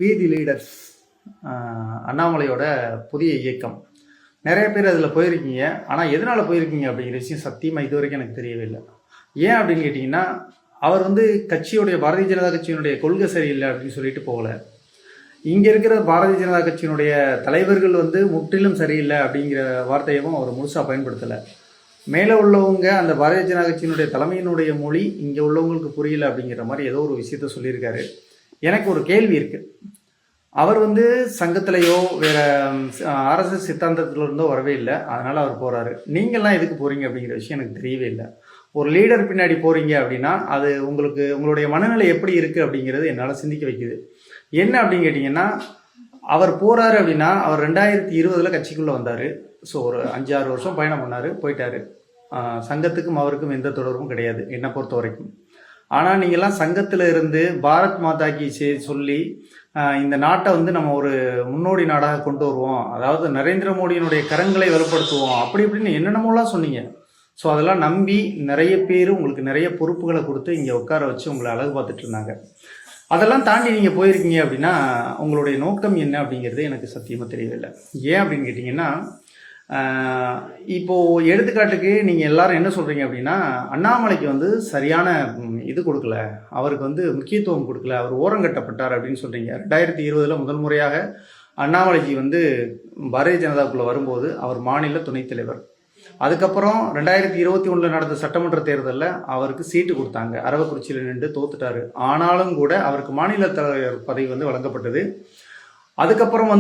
வீதி லீடர்ஸ் அண்ணாமலையோட புதிய இயக்கம். நிறைய பேர் அதில் போயிருக்கீங்க. ஆனால் எதனால் போயிருக்கீங்க அப்படிங்கிற விஷயம் சத்தியமாக இது வரைக்கும் எனக்கு தெரியவே இல்லை. ஏன் அப்படின்னு கேட்டிங்கன்னா, அவர் கட்சியுடைய பாரதிய ஜனதா கட்சியினுடைய கொள்கை சரியில்லை அப்படின்னு சொல்லிட்டு போகலை. இங்கே இருக்கிற பாரதிய ஜனதா கட்சியினுடைய தலைவர்கள் முற்றிலும் சரியில்லை அப்படிங்கிற வார்த்தையவும் அவர் முழுசாக பயன்படுத்தலை. மேலே உள்ளவங்க அந்த பாரதிய ஜனதா கட்சியினுடைய தலைமையினுடைய மொழி இங்கே உள்ளவங்களுக்கு புரியல அப்படிங்கிற மாதிரி ஏதோ ஒரு விஷயத்த சொல்லியிருக்காரு. எனக்கு ஒரு கேள்வி இருக்குது. அவர் சங்கத்திலேயோ வேறு ஆர்எஸ்எஸ் சித்தாந்தத்திலிருந்தோ வரவே இல்லை. அதனால் அவர் போகிறாரு. நீங்கள்லாம் எதுக்கு போகிறீங்க அப்படிங்கிற விஷயம் எனக்கு தெரியவே இல்லை. ஒரு லீடர் பின்னாடி போகிறீங்க அப்படின்னா அது உங்களுடைய மனநிலை எப்படி இருக்குது அப்படிங்கிறது என்னால் சிந்திக்க வைக்குது. என்ன அப்படின்னு கேட்டிங்கன்னா, அவர் போகிறாரு அப்படின்னா அவர் 2020 கட்சிக்குள்ளே வந்தார். ஸோ ஒரு 5-6 வருஷம் பயணம் பண்ணார், போயிட்டார். சங்கத்துக்கும் அவருக்கும் எந்த தொடர்பும் கிடையாது என்னை பொறுத்த வரைக்கும். ஆனால் நீங்கள்லாம் சங்கத்தில் இருந்து பாரத் மாதாக்கு சொல்லி இந்த நாட்டை நம்ம ஒரு முன்னோடி நாடாக கொண்டு வருவோம், அதாவது நரேந்திர மோடியினுடைய கரங்களை வலுப்படுத்துவோம், அப்படி இப்படின்னு என்னென்னமோலாம் சொன்னீங்க. ஸோ அதெல்லாம் நம்பி நிறைய பேர் உங்களுக்கு நிறைய பொறுப்புகளை கொடுத்து இங்கே உட்கார வச்சு உங்களை அழகு பார்த்துட்டு இருந்தாங்க. அதெல்லாம் தாண்டி நீங்கள் போயிருக்கீங்க அப்படின்னா உங்களுடைய நோக்கம் என்ன அப்படிங்கிறது எனக்கு சத்தியமாக தெரியவில்லை. ஏன் அப்படின்னு கேட்டிங்கன்னா, இப்போது எடுத்துக்காட்டுக்கு நீங்கள் எல்லாரும் என்ன சொல்கிறீங்க அப்படின்னா, அண்ணாமலைக்கு சரியான இது கொடுக்கல, அவருக்கு முக்கியத்துவம் கொடுக்கல, அவர் ஓரங்கட்டப்பட்டார் அப்படின்னு சொல்கிறீங்க. 2020 முதல் முறையாக அண்ணாமலைக்கு பாரதிய ஜனதாவுக்குள்ளே வரும்போது அவர் மாநில துணைத் தலைவர். அதுக்கப்புறம் 2021 நடந்த சட்டமன்ற தேர்தலில் அவருக்கு சீட்டு கொடுத்தாங்க. அரவக்குறிச்சியில் நின்று தோத்துட்டாரு. ஆனாலும் கூட அவருக்கு மாநில தலைவர் பதவி வழங்கப்பட்டது. அதுக்கப்புறம்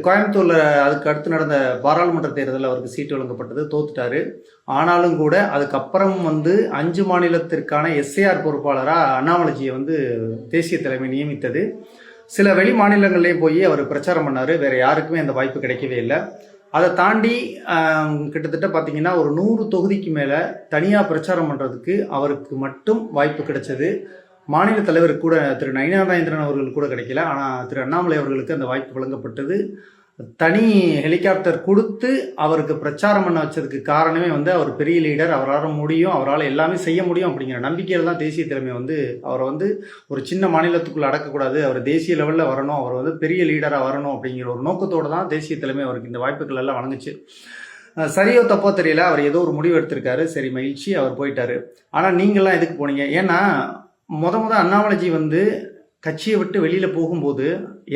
கோயம்புத்தூரில் அதுக்கு அடுத்து நடந்த பாராளுமன்ற தேர்தலில் அவருக்கு சீட்டு வழங்கப்பட்டது, தோத்துட்டாரு. ஆனாலும் கூட அதுக்கப்புறம் 5 மாநிலத்திற்கான எஸ்ஏஆர் பொறுப்பாளராக அண்ணாமலைஜியை தேசிய தலைமை நியமித்தது. சில வெளி மாநிலங்கள்லேயே போய் அவர் பிரச்சாரம் பண்ணார். வேறு யாருக்குமே அந்த வாய்ப்பு கிடைக்கவே இல்லை. அதை தாண்டி கிட்டத்தட்ட பார்த்திங்கன்னா ஒரு 100 தொகுதிக்கு மேலே தனியாக பிரச்சாரம் பண்ணுறதுக்கு அவருக்கு மட்டும் வாய்ப்பு கிடைச்சது. மாநில தலைவர் கூட திரு நயினா நாகேந்திரன் அவர்கள் கூட கிடைக்கல. ஆனால் திரு அண்ணாமலை அவர்களுக்கு அந்த வாய்ப்பு வழங்கப்பட்டது. தனி ஹெலிகாப்டர் கொடுத்து அவருக்கு பிரச்சாரம் பண்ண வச்சதுக்கு காரணமே அவர் பெரிய லீடர், அவரால் முடியும், அவரால் எல்லாமே செய்ய முடியும் அப்படிங்கிற நம்பிக்கையில் தான் தேசிய தலைமை அவரை ஒரு சின்ன மாநிலத்துக்குள்ளே அடக்கக்கூடாது, அவர் தேசிய லெவலில் வரணும், அவர் பெரிய லீடராக வரணும் அப்படிங்கிற ஒரு நோக்கத்தோடு தான் தேசிய தலைமை அவருக்கு இந்த வாய்ப்புகள் எல்லாம் வழங்குச்சு. சரியோ தப்போ தெரியல, அவர் ஏதோ ஒரு முடிவு எடுத்திருக்காரு. சரி, மகிழ்ச்சி, அவர் போயிட்டாரு. ஆனால் நீங்கள்லாம் எதுக்கு போனீங்க? ஏன்னா முத அண்ணாமலைஜி கட்சியை விட்டு வெளியில் போகும்போது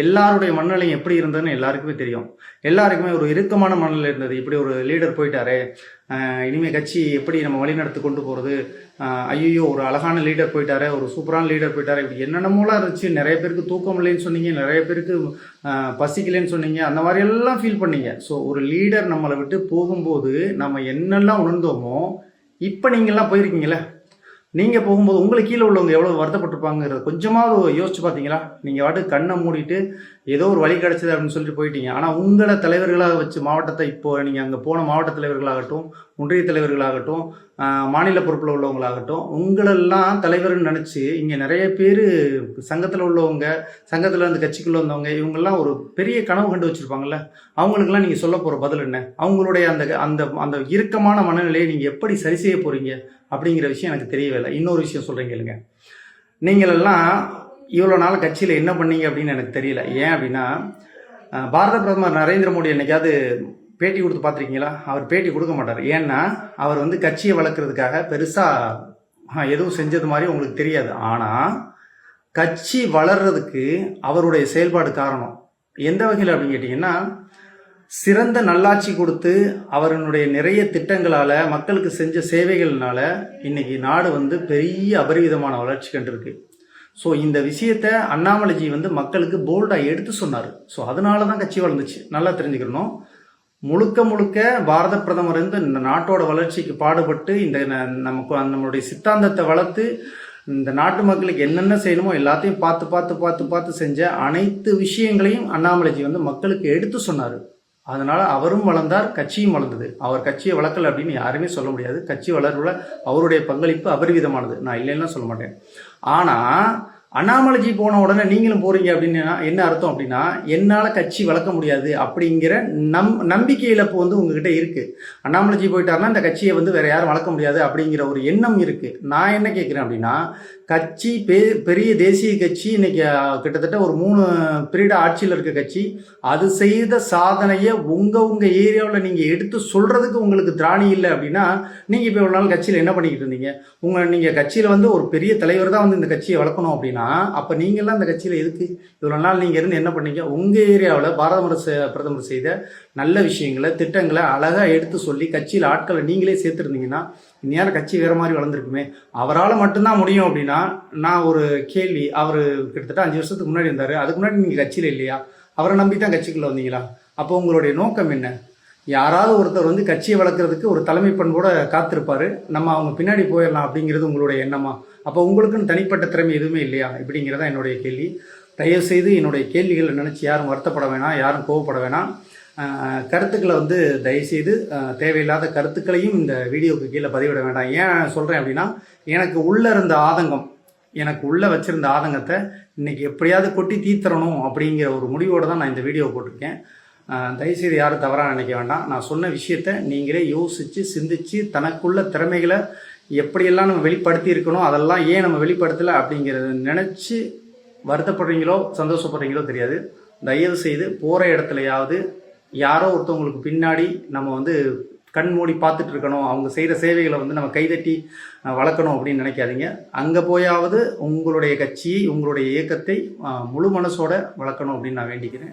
எல்லாருடைய மனநிலையும் எப்படி இருந்ததுன்னு எல்லாருக்குமே தெரியும். எல்லாருக்குமே ஒரு இறுக்கமான மனநிலை இருந்தது. இப்படி ஒரு லீடர் போயிட்டாரே, இனிமேல் கட்சி எப்படி நம்ம வழிநடத்தி கொண்டு போகிறது, ஐயோ ஒரு அழகான லீடர் போயிட்டாரே, ஒரு சூப்பரான லீடர் போயிட்டாரே, இப்படி என்னென்னமோலாம் இருந்துச்சு. நிறைய பேருக்கு தூக்கம் இல்லைன்னு சொன்னீங்க, நிறைய பேருக்கு பசிக்கலைன்னு சொன்னீங்க, அந்த மாதிரி எல்லாம் ஃபீல் பண்ணீங்க. ஸோ ஒரு லீடர் நம்மளை விட்டு போகும்போது நம்ம என்னெல்லாம் உணர்ந்தோமோ இப்போ நீங்கள்லாம் போயிருக்கீங்களே, நீங்கள் போகும்போது உங்களுக்கு கீழே உள்ளவங்க எவ்வளோ வருத்தப்பட்டிருப்பாங்கிறத கொஞ்சமாவது யோசிச்சு பார்த்தீங்களா? நீங்கள் வாட்டு கண்ணை மூடிட்டு ஏதோ ஒரு வழி கிடச்சிது அப்படின்னு சொல்லிட்டு போயிட்டீங்க. ஆனால் உங்களை தலைவர்களாக வச்சு மாவட்டத்தை இப்போ நீங்கள் அங்கே போன மாவட்ட தலைவர்களாகட்டும், ஒன்றிய தலைவர்களாகட்டும், மாநில பொறுப்பில் உள்ளவங்களாகட்டும், உங்களெல்லாம் தலைவர்னு நினச்சி இங்கே நிறைய பேர் சங்கத்தில் உள்ளவங்க, சங்கத்தில் கட்சிக்குள்ளே வந்தவங்க, இவங்கெல்லாம் ஒரு பெரிய கனவு கண்டு வச்சுருப்பாங்கள்ல, அவங்களுக்கெல்லாம் நீங்கள் சொல்ல போகிற பதில் என்ன? அவங்களுடைய அந்த அந்த அந்த இறுக்கமான மனநிலையை நீங்கள் எப்படி சரி செய்ய போகிறீங்க அப்படிங்கிற விஷயம் எனக்கு தெரியவே இல்லை. இன்னொரு விஷயம் சொல்கிறீங்க இல்லைங்க, நீங்களெல்லாம் இவ்வளோ நாள் கட்சியில் என்ன பண்ணீங்க அப்படின்னு எனக்கு தெரியல. ஏன் அப்படின்னா, பாரத பிரதமர் நரேந்திர மோடி என்னைக்காவது பேட்டி கொடுத்து பார்த்துருக்கீங்களா? அவர் பேட்டி கொடுக்க மாட்டார். ஏன்னா அவர் கட்சியை வளர்க்குறதுக்காக பெருசாக எதுவும் செஞ்சது மாதிரி உங்களுக்கு தெரியாது. ஆனால் கட்சி வளர்றதுக்கு அவருடைய செயல்பாடு காரணம். எந்த வகையில் அப்படின்னு கேட்டிங்கன்னா, சிறந்த நல்லாட்சி கொடுத்து அவருடைய நிறைய திட்டங்களால் மக்களுக்கு செஞ்ச சேவைகள்னால இன்னைக்கு நாடு பெரிய அபரிவிதமான வளர்ச்சி கண்டிருக்கு. ஸோ இந்த விஷயத்தை அண்ணாமலைஜி மக்களுக்கு போல்டாக எடுத்து சொன்னார். ஸோ அதனால தான் கட்சி வளர்ந்துச்சு. நல்லா தெரிஞ்சுக்கணும். முழுக்க முழுக்க பாரத பிரதமர் இந்த நாட்டோட வளர்ச்சிக்கு பாடுபட்டு இந்த நம்மளுடைய சித்தாந்தத்தை வளர்த்து இந்த நாட்டு மக்களுக்கு என்னென்ன செய்யணுமோ எல்லாத்தையும் பார்த்து பார்த்து பார்த்து பார்த்து செஞ்ச அனைத்து விஷயங்களையும் அண்ணாமலைஜி மக்களுக்கு எடுத்து சொன்னார். அதனால் அவரும் வளர்ந்தார், கட்சியும் வளர்ந்தது. அவர் கட்சியை வளர்க்கலை அப்படின்னு யாருமே சொல்ல முடியாது. கட்சி வளர்வுல அவருடைய பங்களிப்பு அபரிவிதமானது, நான் இல்லைன்னா சொல்ல மாட்டேன். ஆனால் அண்ணாமலைஜி போன உடனே நீங்களும் போகிறீங்க அப்படின்னு என்ன அர்த்தம் அப்படின்னா, என்னால் கட்சி வளர்க்க முடியாது அப்படிங்கிற நம்பிக்கை இழப்பு உங்ககிட்ட இருக்குது. அண்ணாமலைஜி போயிட்டாருன்னா இந்த கட்சியை வேறு யாரும் வளர்க்க முடியாது அப்படிங்கிற ஒரு எண்ணம் இருக்குது. நான் என்ன கேட்குறேன் அப்படின்னா, கட்சி பெரிய தேசிய கட்சி இன்னைக்கு கிட்டத்தட்ட ஒரு 3 பீரியட் ஆட்சியில் இருக்க கட்சி, அது செய்த சாதனையை உங்க ஏரியாவில் நீங்கள் எடுத்து சொல்கிறதுக்கு உங்களுக்கு திராணி இல்லை அப்படின்னா நீங்கள் இப்போ இவ்வளோ நாள் கட்சியில் என்ன பண்ணிக்கிட்டு இருந்தீங்க? நீங்கள் கட்சியில் வந்து ஒரு பெரிய தலைவர் தான் வந்து இந்த கட்சியை வளர்க்கணும் அப்படின்னா அப்போ நீங்கள்லாம் இந்த கட்சியில் எதுக்கு இவ்வளோ நாள் நீங்கள் இருந்து என்ன பண்ணீங்க? உங்கள் ஏரியாவில் பிரதமர் செய்த நல்ல விஷயங்களை திட்டங்களை அழகாக எடுத்து சொல்லி கட்சியில் ஆட்களை நீங்களே சேர்த்துருந்தீங்கன்னா இந்நேரம் கட்சி வேறு மாதிரி வளர்ந்துருக்குமே. அவரால் மட்டும்தான் முடியும் அப்படின்னா நான் ஒரு கேள்வி, அவர் கிட்டத்தட்ட 5 வருஷத்துக்கு முன்னாடி இருந்தார், அதுக்கு முன்னாடி நீங்கள் கட்சியில் இல்லையா? அவரை நம்பி தான் கட்சிக்குள்ளே வந்தீங்களா? அப்போ உங்களுடைய நோக்கம் என்ன? யாராவது ஒருத்தர் வந்து கட்சியை வளர்க்குறதுக்கு ஒரு தலைமை பண்போட காத்திருப்பார், நம்ம அவங்க பின்னாடி போயிடலாம் அப்படிங்கிறது உங்களுடைய எண்ணமா? அப்போ உங்களுக்குன்னு தனிப்பட்ட திறமை எதுவுமே இல்லையா? இப்படிங்கிறதா என்னுடைய கேள்வி. தயவுசெய்து என்னுடைய கேள்விகளை நினச்சி யாரும் வருத்தப்பட வேணாம், யாரும் கோவப்பட வேணாம். கருத்துக்களை வந்து தயவுசெய்து தேவையில்லாத கருத்துக்களையும் இந்த வீடியோவுக்கு கீழே பதிவிட வேண்டாம். ஏன் சொல்கிறேன் அப்படின்னா, எனக்கு உள்ளே இருந்த ஆதங்கம், எனக்கு உள்ளே வச்சுருந்த ஆதங்கத்தை இன்றைக்கி எப்படியாவது கொட்டி தீர்த்தரணும் அப்படிங்கிற ஒரு முடிவோடு தான் நான் இந்த வீடியோவை போட்டிருக்கேன். தயவுசெய்து யாரும் தவறாக நினைக்க வேண்டாம். நான் சொன்ன விஷயத்தை நீங்களே யோசித்து சிந்தித்து தனக்குள்ள திறமைகளை எப்படியெல்லாம் நம்ம வெளிப்படுத்தி இருக்கணும், அதெல்லாம் ஏன் நம்ம வெளிப்படுத்தலை அப்படிங்கிறத நினச்சி வருத்தப்படுறீங்களோ சந்தோஷப்படுறீங்களோ தெரியாது. தயவு செய்து போகிற இடத்துலையாவது யாரோ ஒருத்தவங்களுக்கு பின்னாடி நம்ம வந்து கண் மூடி பார்த்துட்டு இருக்கணும், அவங்க செய்கிற சேவைகளை வந்து நம்ம கைதட்டி வளர்க்கணும் அப்படின்னு நினைக்காதீங்க. அங்கே போயாவது உங்களுடைய கட்சியை உங்களுடைய இயக்கத்தை முழு மனசோட வளர்க்கணும் அப்படின்னு நான் வேண்டிக்கிறேன்.